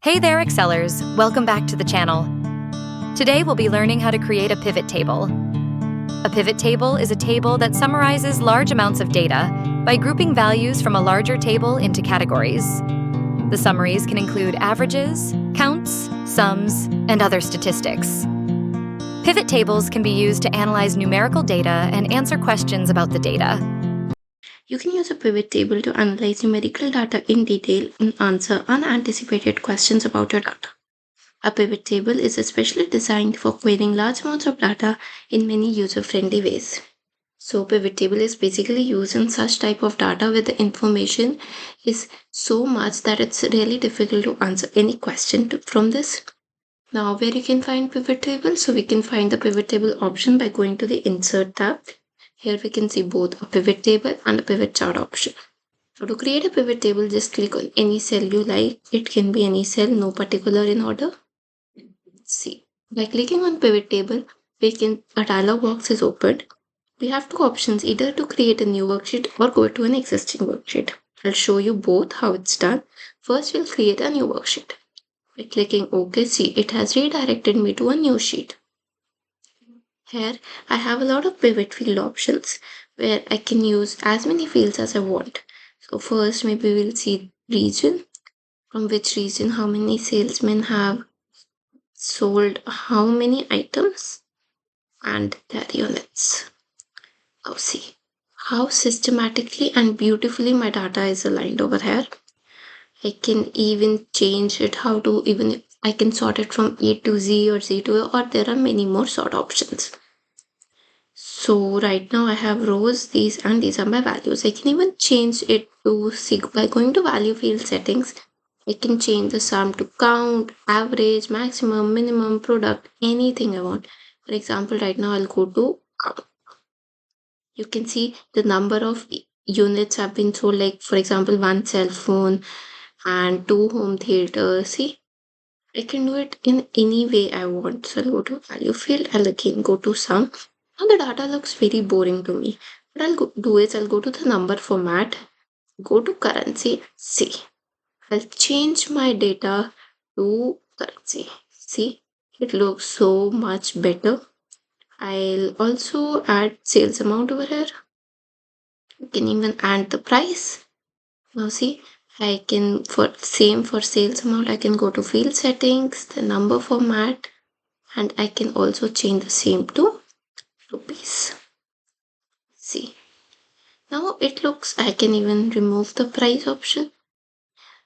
Hey there, Excellers! Welcome back to the channel. Today we'll be learning how to create a pivot table. A pivot table is a table that summarizes large amounts of data by grouping values from a larger table into categories. The summaries can include averages, counts, sums, and other statistics. Pivot tables can be used to analyze numerical data and answer questions about the data. You can use a pivot table to analyze numerical data in detail and answer unanticipated questions about your data. A pivot table is especially designed for querying large amounts of data in many user-friendly ways. So pivot table is basically used in such type of data where the information is so much that it's really difficult to answer any question from this. Now where you can find pivot table? So we can find the pivot table option by going to the insert tab. Here we can see both a pivot table and a pivot chart option. So to create a pivot table, just click on any cell you like. It can be any cell, no particular in order. See, by clicking on pivot table, a dialog box is opened. We have two options, either to create a new worksheet or go to an existing worksheet. I'll show you both how it's done. First, we'll create a new worksheet. By clicking OK, see, it has redirected me to a new sheet. Here, I have a lot of pivot field options where I can use as many fields as I want. So first, maybe we'll see region. From which region, how many salesmen have sold how many items and their units. Now see how systematically and beautifully my data is aligned over here. I can even change it, I can sort it from A to Z or Z to A, or there are many more sort options. So right now I have rows, these and these are my values. I can even change it to by going to value field settings. I can change the sum to count, average, maximum, minimum, product, anything I want. For example, right now I'll go to count. You can see the number of units have been sold, like for example, one cell phone and 2 home theaters. See, I can do it in any way I want. So I'll go to value field, I'll again go to sum. Now the data looks very boring to me. What I'll go to the number format, go to currency, see. I'll change my data to currency. See, it looks so much better. I'll also add sales amount over here. You can even add the price. Now see, I can for sales amount, I can go to field settings, the number format, and I can also change the same to rupees. See, now it looks, I can even remove the price option.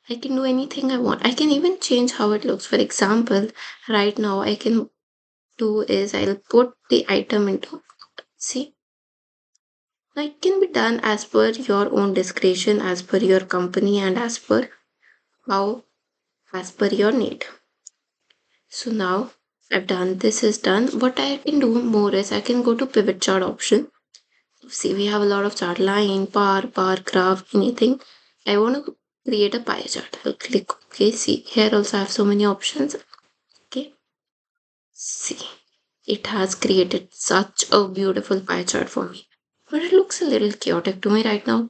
I can do anything I want. I can even change how it looks. For example, right now I can do is I'll put the item into, see. Now it can be done as per your own discretion, as per your company and as per your need. So now I've done, this is done. What I can do more is I can go to pivot chart option. See, we have a lot of chart, line, bar graph, anything. I want to create a pie chart. I'll click OK. See, here also I have so many options. Okay. See, it has created such a beautiful pie chart for me. But it looks a little chaotic to me right now.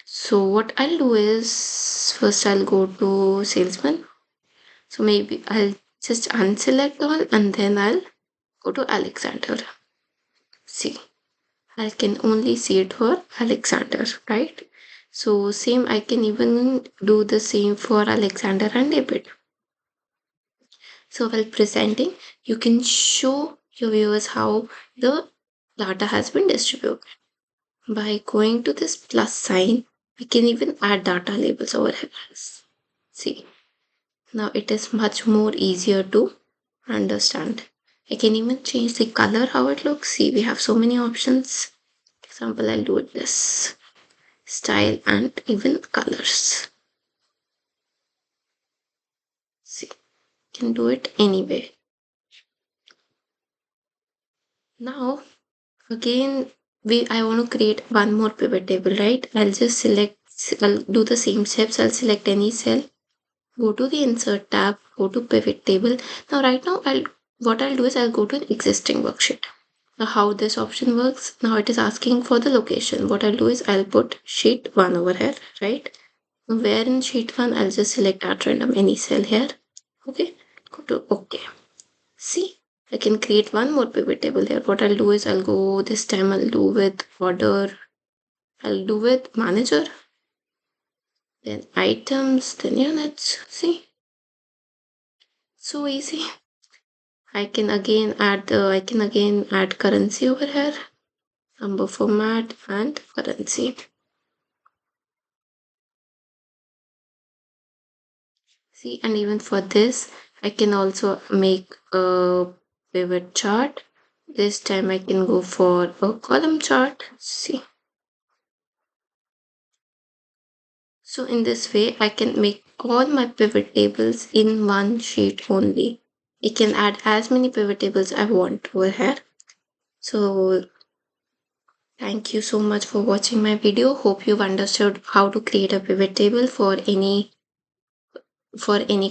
So what I'll do is first I'll go to salesman. So maybe I'll just unselect all and then I'll go to Alexander. See, I can only see it for Alexander, right? So same, I can even do the same for Alexander and David. So while presenting, you can show your viewers how the data has been distributed. By going to this plus sign, we can even add data labels over here. See, now it is much more easier to understand. I can even change the color, how it looks. See, we have so many options. For example, I'll do it this style and even colors. See, can do it anyway. Now, again, I want to create one more pivot table, right? I'll do the same steps. I'll select any cell, go to the insert tab, go to pivot table. Now, right now, what I'll do is I'll go to an existing worksheet. Now, how this option works, now it is asking for the location. What I'll do is I'll put sheet 1 over here, right? Where in sheet 1, I'll just select at random any cell here. to OK. See, I can create one more pivot table here. What I'll do is I'll go this time I'll do with order. I'll do with manager, then items, then units. See, so easy. I can again add currency over here, number format and currency. See, and even for this, I can also make a pivot chart. This time I can go for a column chart. See. So in this way, I can make all my pivot tables in one sheet only. I can add as many pivot tables I want over here. So thank you so much for watching my video. Hope you've understood how to create a pivot table. For any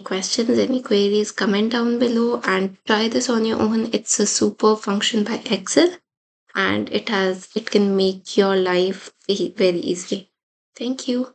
questions, any queries, comment down below and try this on your own. It's a super function by Excel and it can make your life very easy. Thank you.